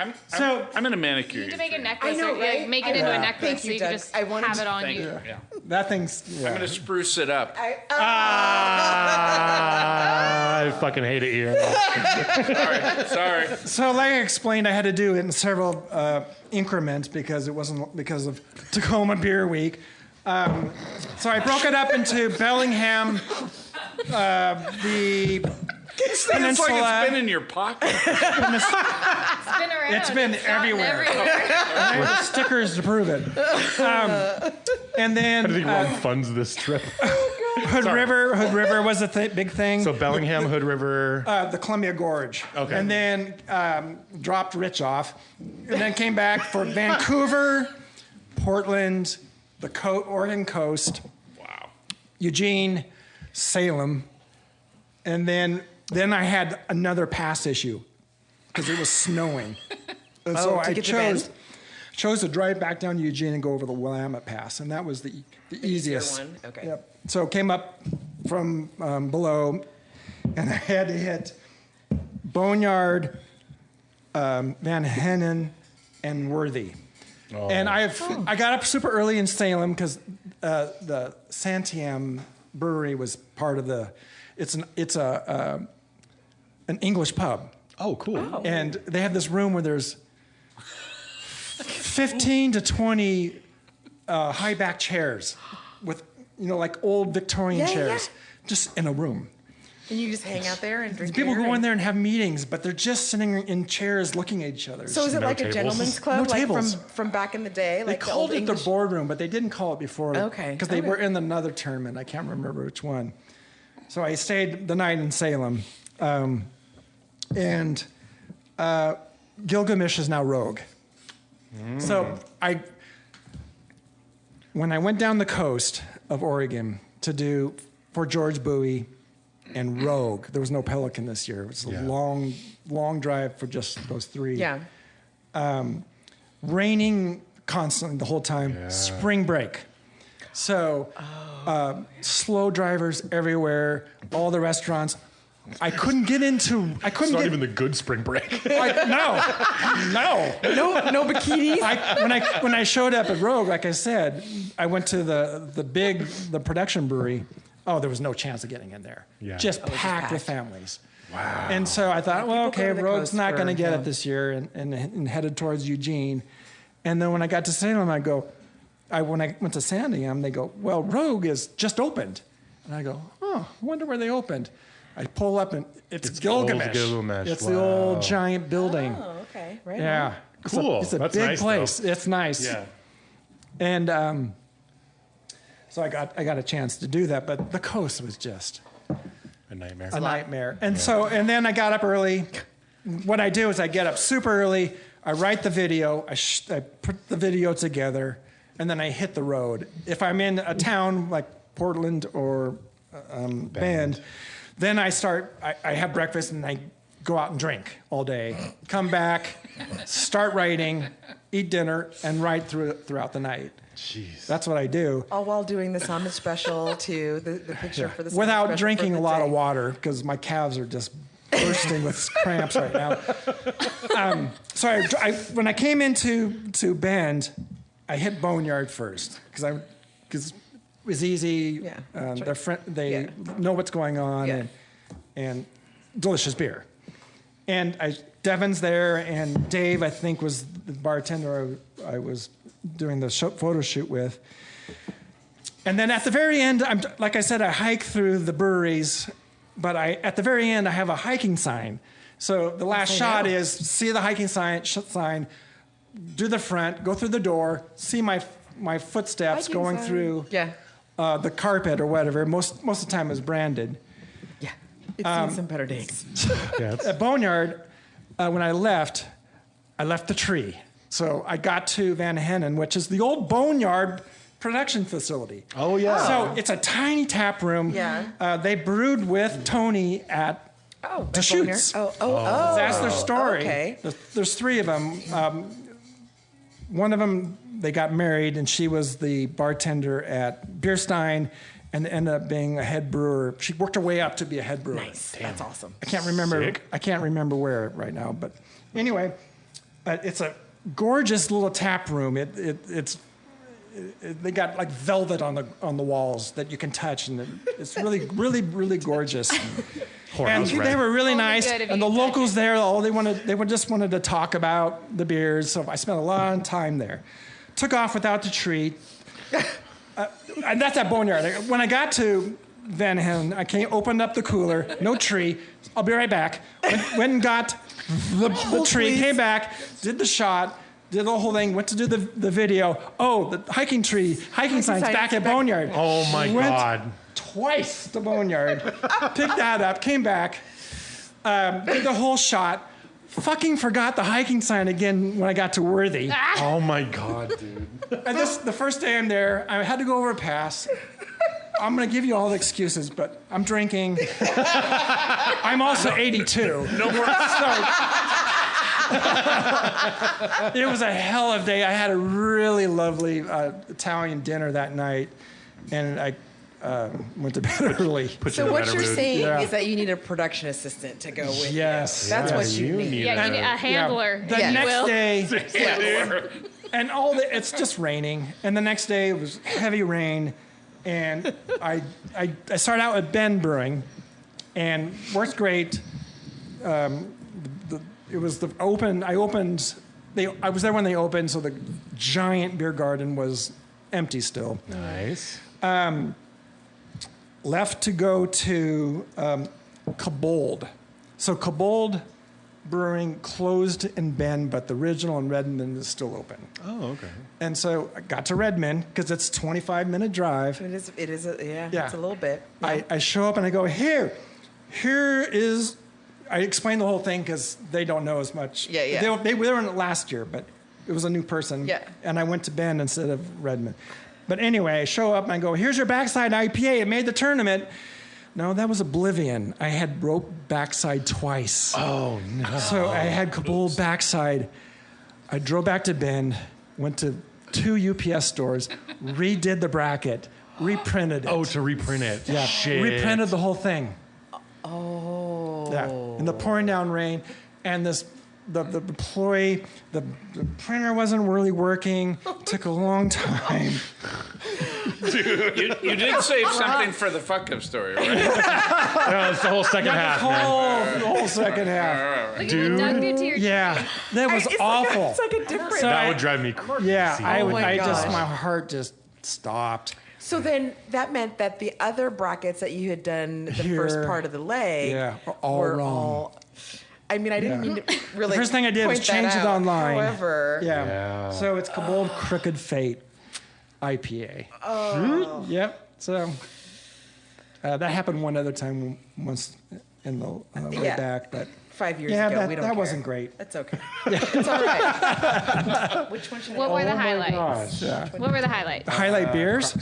I'm in a manicure. You need to make a necklace. I know, or, right? like, make it into a necklace Thank so you, you can Doug. just I wanted have to- it on Thank you. you. Yeah. That thing's. I'm gonna spruce it up. I fucking hate it here. Sorry. So, like I explained, I had to do it in several increments because it wasn't because of Tacoma Beer Week. So I broke it up into Bellingham, the It's like Peninsula. it's been in your pocket. It's been around. It's been gotten everywhere. I have stickers to prove it. And I think then Ron funds this trip. Hood River was a big thing. So Bellingham, Hood River. The Columbia Gorge. Okay. And then dropped Rich off. And then came back for Vancouver, Portland, the Oregon coast, Wow. Eugene, Salem. And then I had another pass issue because it was snowing. And so to I get to Bend? chose to drive back down to Eugene and go over the Willamette Pass. And that was the easiest. one? Okay. Yep. So came up from below, and I had to hit Boneyard, Van Hennen, and Worthy. And I got up super early in Salem because the Santiam Brewery was part of the. It's an English pub. Oh, cool. And they have this room where there's 15 to 20 high back chairs with, like old Victorian Yeah, chairs, just in a room. And you just hang out there and drink People beer go in and- there and have meetings, but they're just sitting in chairs looking at each other. So is it No like tables. a gentleman's club, No like tables. from back in the day? They Like the called old it English? the boardroom, but they didn't call it before. Okay, Because they okay. were in another tournament. I can't remember which one. So I stayed the night in Salem. And Gilgamesh is now Rogue. So when I went down the coast of Oregon to do for George Bowie and Rogue, there was no Pelican this year. It was a long, long drive for just those three. Yeah. Raining constantly the whole time. Spring break. So slow drivers everywhere, all the restaurants. I couldn't get into. I couldn't It's not get. even the good spring break. No. No bikinis. When I showed up at Rogue, like I said, I went to the production brewery. Oh, there was no chance of getting in there. Yeah. Just just packed with packed. families. Wow. And so I thought, well, People go okay, to the Rogue's coast not going to for- get yeah. it this year, and headed towards Eugene. And then when I got to Salem, when I went to Sandiam, they go, well, Rogue is just opened. And I go, oh, I wonder where they opened. I pull up and it's old Gilgamesh. Gilgamesh. It's the old Wow. giant building. Oh, okay. Right. Yeah. Cool. It's a That's big nice, place. though. It's nice. Yeah. And so I got a chance to do that, but the coast was just A nightmare. a nightmare. And and then I got up early. What I do is I get up super early. I write the video. I put the video together, and then I hit the road. If I'm in a town like Portland or Bend, then I have breakfast and I go out and drink all day. Come back, start writing, eat dinner, and write throughout the night. Jeez. That's what I do. All while doing the summit special to the picture for the summit Without special drinking for a the lot of day. water because my calves are just bursting with cramps right now. So when I came into Bend, I hit Boneyard first because it was easy. Yeah, They know what's going on Yeah. and delicious beer. And Devin's there, and Dave, I think, was the bartender I was doing the photo shoot with. And then at the very end, like I said, I hike through the breweries, but at the very end, I have a hiking sign. So the last shot is see the hiking sign, do the front, go through the door, see my footsteps Hiking going sign. through the carpet or whatever. Most of the time is branded. Yeah. It's seen some better days. Yeah, At Boneyard, when I left the tree. So I got to Van Hennen, which is the old Boneyard production facility. Oh, yeah. So it's a tiny tap room. Yeah. They brewed with Tony at Deschutes. Oh. That's their story. Okay. There's three of them. One of them, they got married, and she was the bartender at Beerstein and ended up being a head brewer. She worked her way up to be a head brewer. Nice. That's awesome. I can't remember. Sick. I can't remember where right now, but anyway, it's a gorgeous little tap room. They got like velvet on the walls that you can touch, and it's really, really, really gorgeous. And they were really nice, good if and you the touch locals there, they just wanted to talk about the beers. So I spent a lot of time there. Took off without the tree. And that's at Boneyard. When I got to Van Hennen, I opened up the cooler, no tree. I'll be right back. Went and got the tree, came back, did the shot, did the whole thing, went to do the video. Oh, the hiking sign's back at Boneyard. Oh, my God. Twice to Boneyard, picked that up, came back, did the whole shot. Fucking forgot the hiking sign again when I got to Worthy. Oh, my God, dude. And the first day I'm there, I had to go over a pass. I'm going to give you all the excuses, but I'm drinking. I'm also 82. No more. It was a hell of a day. I had a really lovely Italian dinner that night, and I went to bed early. So what you're saying is that you need a production assistant to go with Yes. you. That's Yeah, what you need. Yeah, you need a handler. The if you next will. day, and it's just raining. And the next day it was heavy rain, and I started out at Bend Brewing, and worked great. It was the open. I was there when they opened, so the giant beer garden was empty still. Nice. Left to go to Kabold. So Kabold Brewing closed in Bend, but the original in Redmond is still open. Oh, okay. And so I got to Redmond because it's a 25-minute drive. It is. It's a little bit. I show up and I go, here is. I explained the whole thing because they don't know as much. Yeah. They were in it last year, but it was a new person. Yeah. And I went to Bend instead of Redmond. But anyway, I show up and I go, here's your backside IPA. It made the tournament. No, that was Oblivion. I had broke backside twice. Oh, no. So I had Kabul backside. I drove back to Bend, went to 2 UPS stores, redid the bracket, reprinted it. Oh, to reprint it. Yeah, Shit. reprinted the whole thing. Oh. Yeah, in the pouring down rain, and the employee, the printer wasn't really working. Took a long time. You did save something for the fuck up story, right? No, it's the whole second half, man. The whole second half. Look at what Doug did to your Yeah, that was awful. It's like a different. So That I- would drive me crazy. Yeah, Oh my my gosh. heart just stopped. So then that meant that the other brackets that you had done the Here. first part of the leg Are all were wrong. all. I mean, I didn't mean to really. The first thing I did was point that change it out. online. However, Yeah. So it's Kabold Crooked Fate IPA. Oh. Yep. So that happened one other time once in the way Yeah. back, but 5 years yeah, ago, that, we don't that care. wasn't great. That's okay. It's all right. Which one should What were the highlights? Gosh. Yeah. What were the highlights? Highlight beers.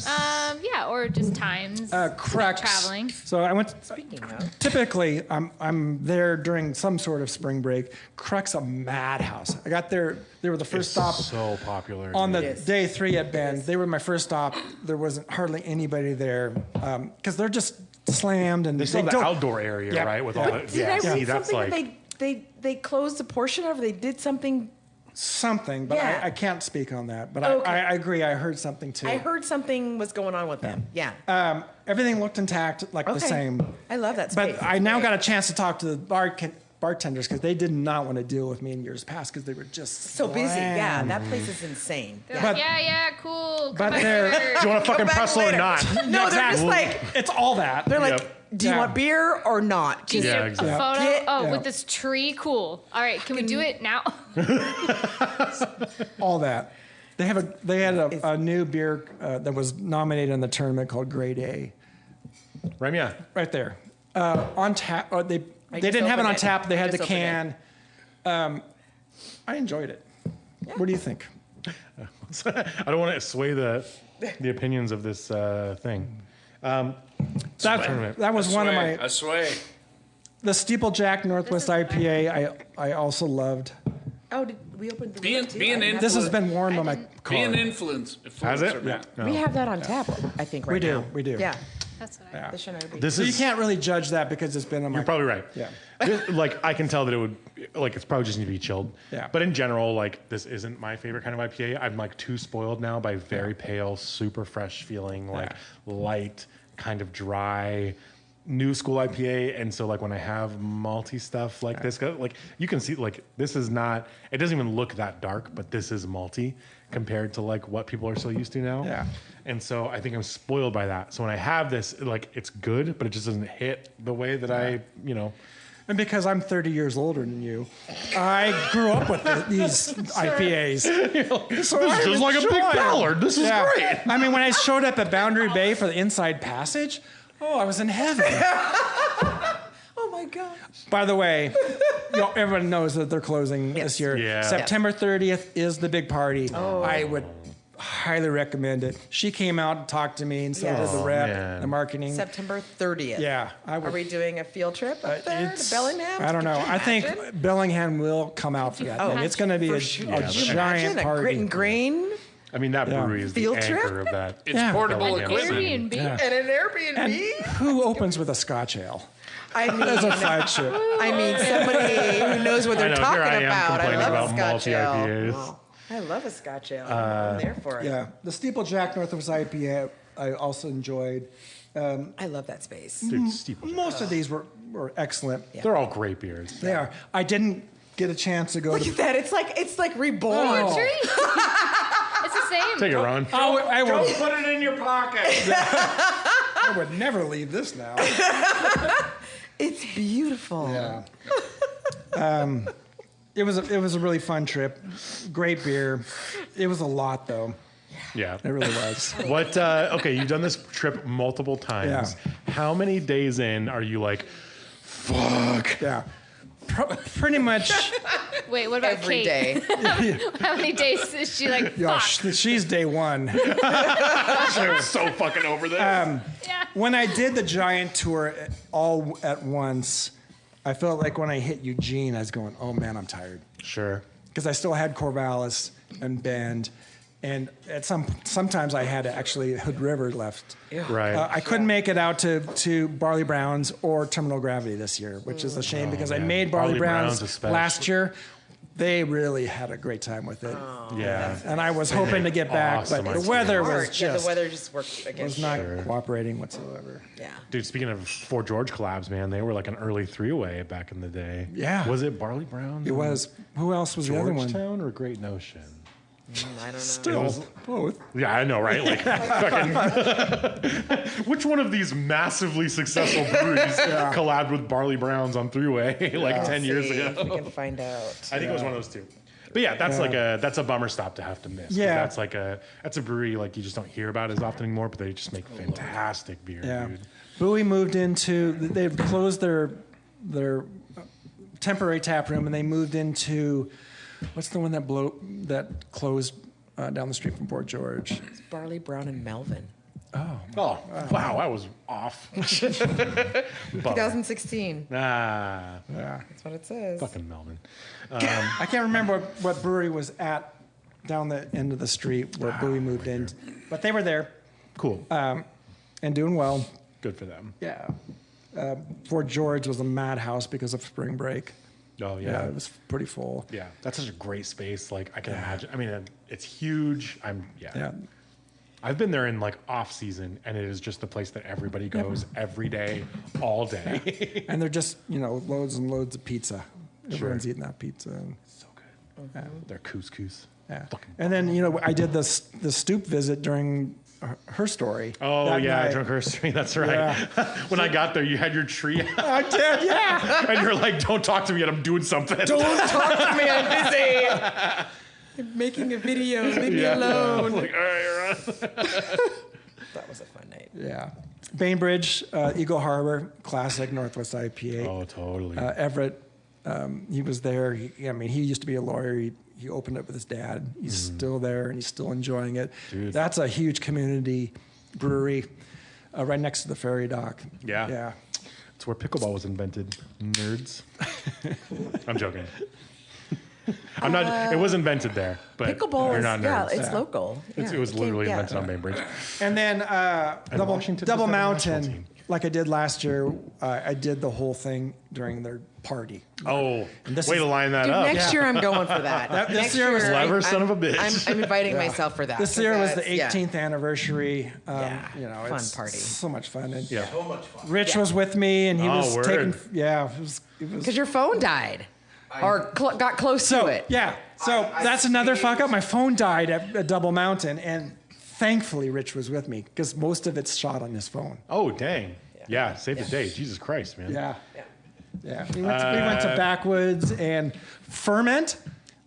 Yeah, or just times. Crux. Traveling. So I went. Speaking of, Typically, I'm there during some sort of spring break. Crux a madhouse. I got there. They were the first stop So popular. on the Yes. day 3 at Bend. They were my first stop. There wasn't hardly anybody there because they're just slammed and They still have the don't- outdoor area, Yeah. right? With Yeah. all but the did I read see, that's something like that they closed a portion of? They did something. something, but Yeah. I can't speak on that. But Okay. I agree. I heard something too. I heard something was going on with them. Yeah. Everything looked intact, like the Okay. same. I love that space. But I now got a chance to talk to the bartenders because they did not want to deal with me in years past because they were just so busy. Yeah, slammed. that place is insane. They're Yeah. like, But- yeah, cool. but Come back they're- later. do you want to fucking back pretzel or later. not? No, they're just like It's all that. they're like, Yep. do you Yeah. want beer or not? Do you Just- need Yeah, a exactly. photo? Get- Oh, yeah. with this tree? Cool. All right, can we do it now? all that. They had a new beer that was nominated in the tournament called Grade A. Right, yeah. Right there. On tap. They just didn't have it opened on it. tap. They I had the just opened can. I enjoyed it. What do you think? I don't want to sway the opinions of this thing. That was one of my I sway. the Steeplejack Northwest IPA. I also loved. Oh, did we opened the Being- lid, too? being I didn't in- have This to has look. been warm on my car. Be an influence. Has it? Yeah. No. We have that on tap, I think, right We do. now. We do. Yeah. That's what I This should not be. This So you is. can't really judge that because it's been on my. You're probably right. Yeah. Like I can tell that it would like it's probably just need to be chilled. Yeah. But in general, like this isn't my favorite kind of IPA. I'm like too spoiled now by very pale, super fresh feeling, like light, kind of dry, new school IPA. And so like when I have malty stuff like this, like you can see like this is not. It doesn't even look that dark, but this is malty compared to like what people are so used to now. Yeah. And so I think I'm spoiled by that. So when I have this, like it's good, but it just doesn't hit the way that I, you know. And because I'm 30 years older than you, I grew up with these IPAs. So This is like a big Ballard. This is great. I mean, when I showed up at Boundary Bay for the Inside Passage, I was in heaven. Oh my god. By the way, everyone knows that they're closing this year. Yeah. September 30th is the big party. I would highly recommend it. She came out and talked to me, and so Yes. did the rep, man. the marketing. September 30th. Yeah, I would. Are we doing a field trip up there to It's- Bellingham? I don't know. Could you I think imagine? Bellingham will come out for that. Oh, thing. It's going to be a Could you giant imagine a party. grit and grain I mean, that brewery is the Field anchor trip? of that. It's Yeah. portable An equipment. Airbnb. and an Airbnb? And who opens with a Scotch ale I mean, as a flagship? somebody who knows what I they're know, talking here I am about. I complaining love about a Scotch malty ale. IPAs. Oh, I love a Scotch ale. I'm there for it. Yeah, the Steeplejack Northwest IPA I also enjoyed. I love that space. Dude, Steeple. Most of these were excellent. They're all great beers. They are. I didn't get a chance to go Look to. at that. It's like reborn. Oh. Tree. It's the same. Take it, Ron. I would, Put it in your pocket. I would never leave this now. It's beautiful. Yeah. It was a really fun trip. Great beer. It was a lot though. Yeah. It really was. What? Okay, you've done this trip multiple times. How many days in are you like, fuck? Yeah. Pretty much. Wait, what about Every Kate? day. How many days is she like, Yeah, fuck? she's day one. I was so fucking over this. Yeah. When I did the giant tour all at once, I felt like when I hit Eugene, I was going, oh man, I'm tired. Sure. Because I still had Corvallis and Bend. And at sometimes I had actually Hood River left. Right. I couldn't make it out to Barley Browns or Terminal Gravity this year, which is a shame because I man. made Barley Barley Browns, Browns especially. last year. They really had a great time with it. yeah. And I was hoping to get back, Awesome but the IPA. weather was Hard. Yeah, just the weather just worked was against not you. cooperating whatsoever. Yeah. Dude, speaking of Fort George collabs, man, they were like an early three-way back in the day. Yeah. Was it Barley Brown? It was. Who else was the other one? Georgetown or Great Notion? I don't know. Still, both. Yeah, I know, right? Like, fucking, which one of these massively successful breweries collabed with Barley Browns on Three-Way like 10 years See ago? if we can find out. I think it was one of those two. But yeah, that's a bummer stop to have to miss. 'Cause Yeah. that's a brewery like you just don't hear about as often anymore, but they just make fantastic beer, dude. Bowie moved into, they've closed their temporary tap room and they moved into, what's the one that closed down the street from Port George? It's Barley Brown and Melvin. Oh, wow, I was off. 2016. Ah, Yeah. That's what it says. fucking Melvin. I can't remember what brewery was at down the end of the street where Bowie moved in, but they were there Cool. and doing well. Good for them. Yeah. Fort George was a madhouse because of spring break. Oh, Yeah, it was pretty full. Yeah, that's such a great space. Like I can imagine. I mean, it's huge. Yeah. I've been there in like off season, and it is just the place that everybody goes every day, all day. And they're just, loads and loads of pizza. Everyone's eating that pizza. So good. Their couscous. Yeah. Fucking And then, I did the stoop visit during her story. Oh that yeah, night. drunk herstory. That's right. Yeah. When I got there, you had your tree out, I did, yeah. and you're like, "Don't talk to me yet. I'm doing something." Don't talk to me, I'm busy. I'm making a video. Leave me alone. Like, all right, you're on. That was a fun night. Yeah. Bainbridge, Eagle Harbor, classic Northwest IPA. Oh, totally. Everett, he was there. He used to be a lawyer. He opened it with his dad. He's still there, and he's still enjoying it. Dude. That's a huge community brewery right next to the ferry dock. Yeah. Yeah. It's where pickleball was invented. Nerds. I'm joking. I'm not. It was invented there, but Pickleball you're is, not nerds. it's local. It was literally invented on Bainbridge. And then Washington Double does have a national Mountain, team. like I did last year, I did the whole thing during their party. Oh, this way is- to line that Dude, up. next year I'm going for that. This Next year was clever son of a bitch. I'm inviting myself for that. This 'cause year was the that's- 18th anniversary. Fun it's party. so much fun. And Yeah. So much fun. Rich was with me, and he Oh, was word. taking. Yeah, it was. Because your phone died. Or got close to it. Yeah, so that's another fuck up. My phone died at Double Mountain, and thankfully Rich was with me because most of it's shot on his phone. Oh, dang. Yeah, save the day. Jesus Christ, man. Yeah. We went to Backwoods and Ferment.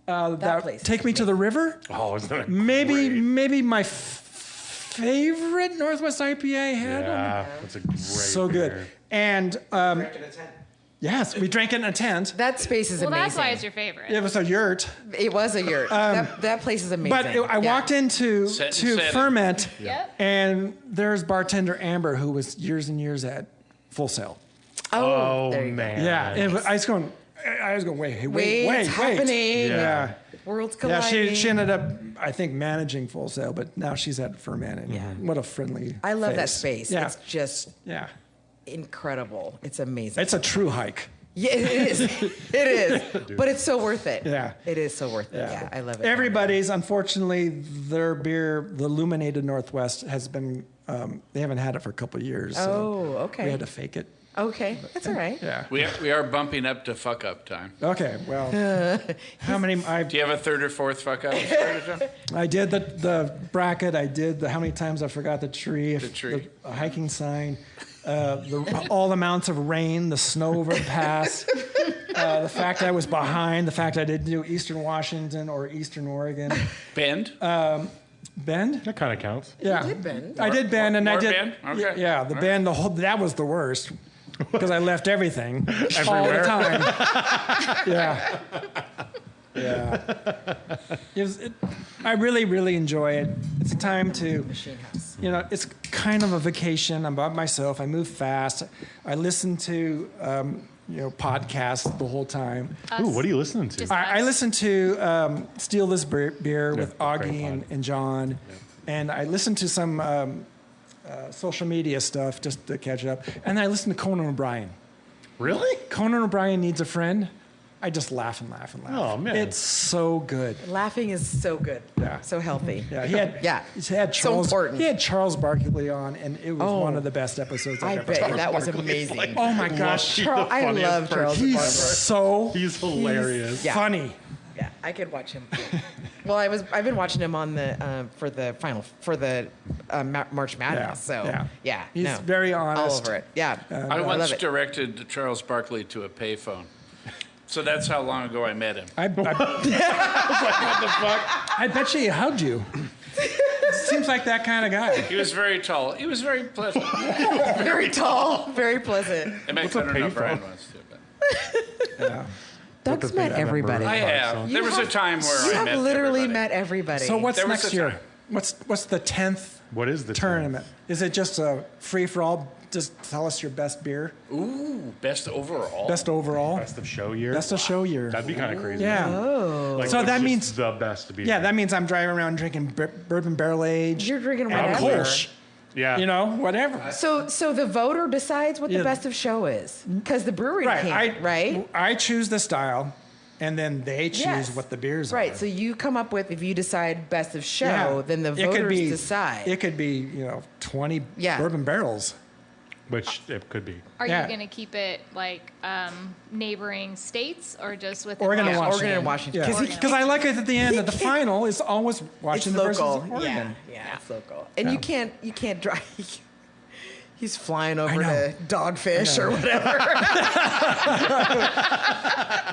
That place Take is Me to the River. Oh, isn't that Maybe my favorite Northwest IPA I had. Yeah, that's a great So good. beer. And Drank in a tent. yes, we drank it in a tent. That space is Well, amazing. that's why it's your favorite. It was a yurt. It was a yurt. That place is amazing. But I walked into Set to setting. Ferment, Yep. and there's bartender Amber, who was years and years at Full Sail. Oh, there you go. man. Yeah, I was going, wait, It's happening. Yeah. Worlds Yeah, colliding. she ended up, I think, managing Full Sail, but now she's at Ferment. And Yeah. what a friendly I love that face. space. Yeah. It's just Yeah. incredible. It's amazing. It's a true hike. Yeah, it is. It is. But it's so worth it. Yeah. It is so worth it. Yeah, I love it. Everybody's, unfortunately, their beer, the Illuminated Northwest, has been, they haven't had it for a couple of years. So Oh, okay. we had to fake it. Okay, that's all right. Yeah. We are bumping up to fuck up time. Okay, well, how many, Do you have a third or fourth fuck up? I did the bracket. I did how many times I forgot the tree. The tree. The hiking sign. All the amounts of rain, the snow over the pass. The fact I was behind. The fact I didn't do Eastern Washington or Eastern Oregon. Bend? Bend? That kind of counts. Yeah. did Bend. I did Bend, and I More did. Bend? Okay. Yeah, the Bend. That was the worst because I left everything all the Everywhere. time. Yeah. I really, really enjoy it. It's a time to, Machine House. it's kind of a vacation. I'm by myself. I move fast. I listen to, podcasts the whole time. Ooh, what are you listening to? Just- I listen to Steal This Beer with great Augie pod. and John. And I listen to some social media stuff just to catch up. And I listen to Conan O'Brien. Really? Conan O'Brien Needs a Friend. I just laugh and laugh and laugh. Oh, man. It's so good. Laughing is so good. Yeah. So healthy. Yeah, he had So Charles. important. He had Charles Barkley on, and it was one of the best episodes I I've ever bet heard. that was amazing. Oh my gosh, He's Charles! the I funniest love person. Charles He's Barkley. so He's hilarious. Yeah. funny. Yeah. I could watch him. Well, I've been watching him on the for the March Madness. Yeah. He's very honest. All over it. Yeah. I once love it. directed Charles Barkley to a payphone. So that's how long ago I met him. I bet you he hugged you. Seems like that kind of guy. He was very tall. He was very pleasant. Very tall, very pleasant. I met Senator O'Brien once, too. Yeah. Doug's met everybody. I have. There was a time where You I have met literally everybody. met everybody. So what's There was next a year? time. What's the 10th What is the tournament? Is it just a free-for-all? Just tell us your best beer. Ooh, best overall. Best overall. Best of show year? Best of show year. That'd be kind of crazy. Yeah. Like, So what's that just means- the best beer. Yeah, that means I'm driving around drinking bourbon barrel age. You're drinking and whatever. Kolsch. Yeah. You know, whatever. So the voter decides what Yeah. the best of show is, because the brewery can't, right? I choose the style, and then they choose Yes. what the beers are. Right. So you come up with, if you decide best of show, Yeah. then the It could voters be- decide. It could be, 20 Yeah. bourbon barrels. Which it could be. Are Yeah. you going to keep it like neighboring states or just within Oregon and Washington? Washington. Oregon and Washington. Yeah. Because I like it at the end that the final is always It's Washington versus local. Oregon. Yeah, it's local. And Yeah. you can't drive. He's flying over know. to Dogfish or whatever.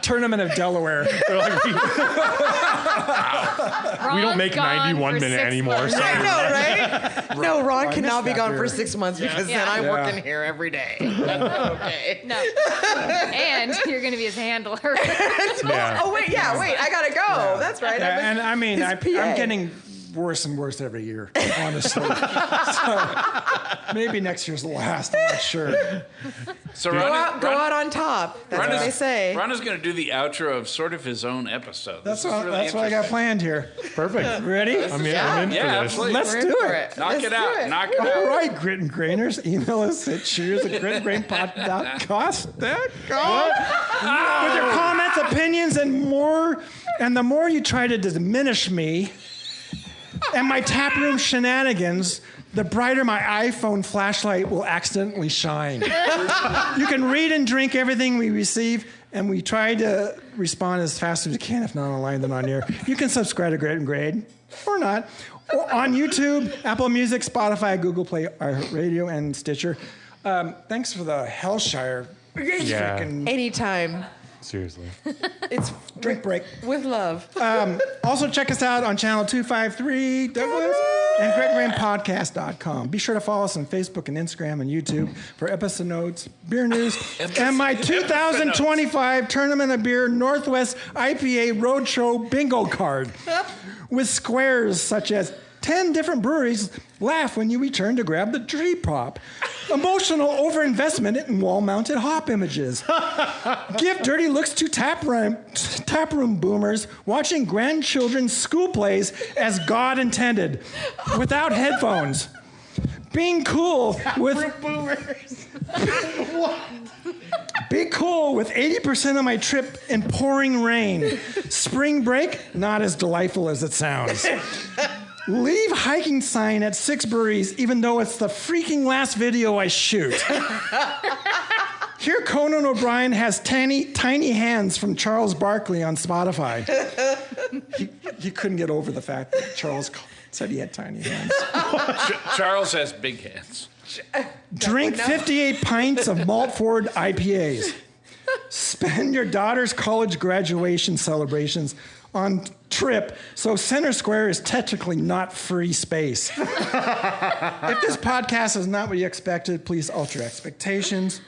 Tournament of Delaware. We don't make 91 minute anymore. So I know, right? No, Ron I cannot be missed that gone for beer. 6 months because then Yeah. I'm Yeah. working here every day. Okay. No. And you're going to be his handler. yeah. Oh wait, I gotta go. That's right. Yeah, and I mean, his I'm PA. getting worse and worse every year, honestly. So maybe next year's the last. I'm not sure. So Go out on top. That's what they say. Ron is going to do the outro of sort of his own episode. That's This is what, really that's what I got interesting. planned here. Perfect. Ready? I'm in, Yeah. I'm in Yeah, for this. absolutely. Let's We're do in for it. Knock Let's it do out. it. Knock it All out. right, Grit and Grainers, email us at cheers@gritandgrainpod.com with your comments, opinions, and more. And the more you try to diminish me and my taproom shenanigans, the brighter my iPhone flashlight will accidentally shine. You can read and drink everything we receive, and we try to respond as fast as we can, if not online, then on air. You can subscribe to Grit and Grade, or not, or on YouTube, Apple Music, Spotify, Google Play, iHeartRadio, and Stitcher. Thanks for the Hellshire. Yeah. Freaking Anytime. Seriously. It's drink break. with love. Also, check us out on channel 253 Douglas and gritandgrainpodcast.com. Be sure to follow us on Facebook and Instagram and YouTube for episode notes, beer news, and my 2025 Tournament of Beer Northwest IPA Roadshow bingo card with squares such as 10 different breweries laugh when you return to grab the tree prop. Emotional overinvestment in wall-mounted hop images. Give dirty looks to taproom boomers watching grandchildren's school plays as God intended, without headphones. Being cool with Be cool with 80% of my trip in pouring rain. Spring break, not as delightful as it sounds. Leave hiking sign at 6 breweries, even though it's the freaking last video I shoot. Here, Conan O'Brien has tiny hands from Charles Barkley on Spotify. He couldn't get over the fact that Charles said he had tiny hands. Charles has big hands. Drink 58 pints of malt forward IPAs. Spend your daughter's college graduation celebrations on trip, so Center Square is technically not free space. If this podcast is not what you expected, please alter expectations.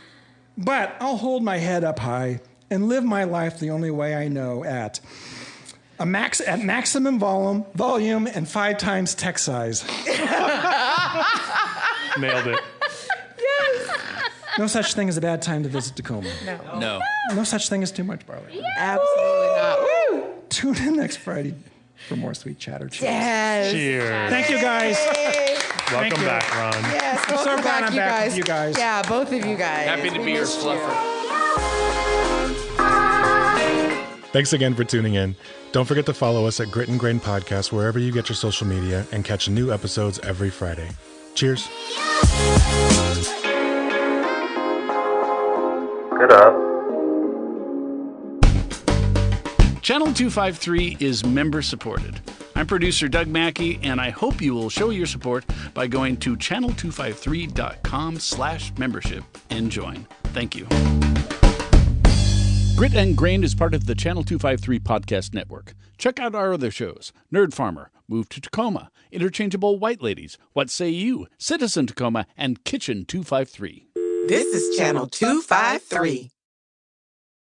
But I'll hold my head up high and live my life the only way I know at maximum volume and 5 times text size. Nailed it. No such thing as a bad time to visit Tacoma. No. No such thing as too much barley. Absolutely not. Woo! Tune in next Friday for more sweet chatter. Cheers. Yes. Cheers. Thank you, guys. Welcome you. back, Ron. Yes. so Welcome glad back, I'm you back guys. with you guys. Yeah, both of you guys. Happy to We be your missed you. fluffer. Thanks again for tuning in. Don't forget to follow us at Grit and Grain Podcast wherever you get your social media and catch new episodes every Friday. Cheers. Get up. Channel 253 is member supported. I'm producer Doug Mackey, and I hope you will show your support by going to channel253.com/membership and join. Thank you. Grit and Grain is part of the Channel 253 podcast network. Check out our other shows: Nerd Farmer, Move to Tacoma, Interchangeable White Ladies, What Say You, Citizen Tacoma, and Kitchen 253. This is Channel 253.